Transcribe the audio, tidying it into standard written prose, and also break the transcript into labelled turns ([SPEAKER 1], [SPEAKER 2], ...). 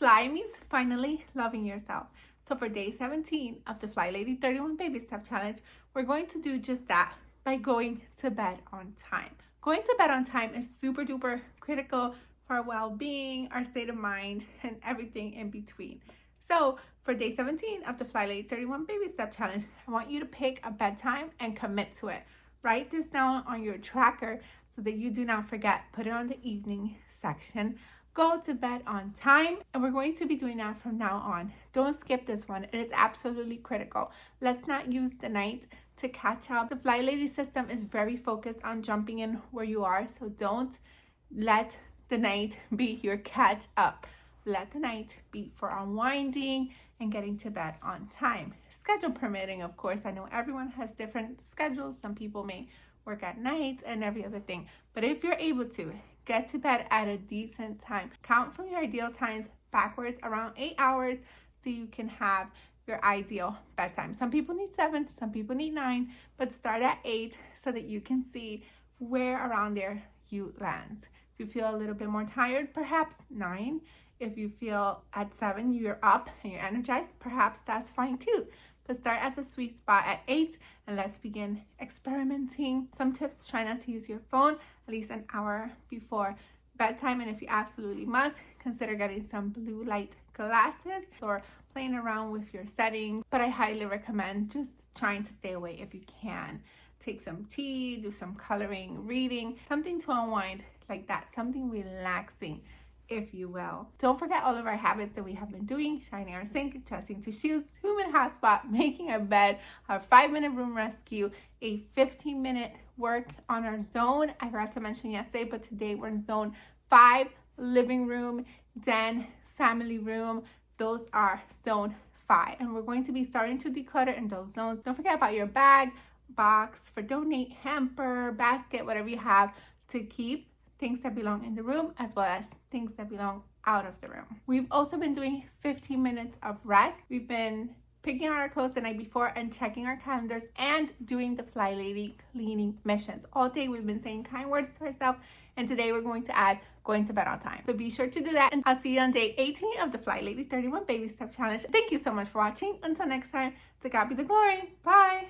[SPEAKER 1] Fly means finally loving yourself. So for day 17 of the FlyLady 31 Baby Step Challenge, we're going to do just that by going to bed on time. Going to bed on time is super duper critical for our well-being, our state of mind, and everything in between. So for day 17 of the FlyLady 31 Baby Step Challenge, I want you to pick a bedtime and commit to it. Write this down on your tracker so that you do not forget. Put it on the evening section. Go to bed on time, and we're going to be doing that from now on. Don't skip this one. It is absolutely critical. Let's not use the night to catch up. The FlyLady system is very focused on jumping in where you are, so don't let the night be your catch up. Let the night be for unwinding and getting to bed on time. Schedule permitting, of course. I know everyone has different schedules. Some people may work at night and every other thing. But if you're able to, get to bed at a decent time. Count from your ideal times backwards around 8 hours so you can have your ideal bedtime. Some people need 7, some people need 9, but start at 8 so that you can see where around there you land. If you feel a little bit more tired, perhaps 9. If you feel at 7 you're up and you're energized, perhaps that's fine too. But start at the sweet spot at 8 and let's begin experimenting. Some tips: try not to use your phone at least an hour before bedtime, and if you absolutely must, consider getting some blue light glasses or playing around with your settings. But I highly recommend just trying to stay away if you can. Take some tea, do some coloring, reading, something to unwind like that, something relaxing, if you will. Don't forget all of our habits that we have been doing: shining our sink, adjusting to shoes, 2-minute hotspot, making our bed, our 5-minute room rescue, a 15-minute work on our zone. I forgot to mention yesterday, but today we're in zone 5, living room, den, family room. Those are zone 5. And we're going to be starting to declutter in those zones. Don't forget about your bag, box for donate, hamper, basket, whatever you have to keep things that belong in the room as well as things that belong out of the room. We've also been doing 15 minutes of rest. We've been picking out our clothes the night before and checking our calendars and doing the FlyLady cleaning missions. All day we've been saying kind words to ourselves, and today we're going to add going to bed on time. So be sure to do that, and I'll see you on day 18 of the FlyLady 31 Baby Step Challenge. Thank you so much for watching. Until next time, to God be the glory. Bye.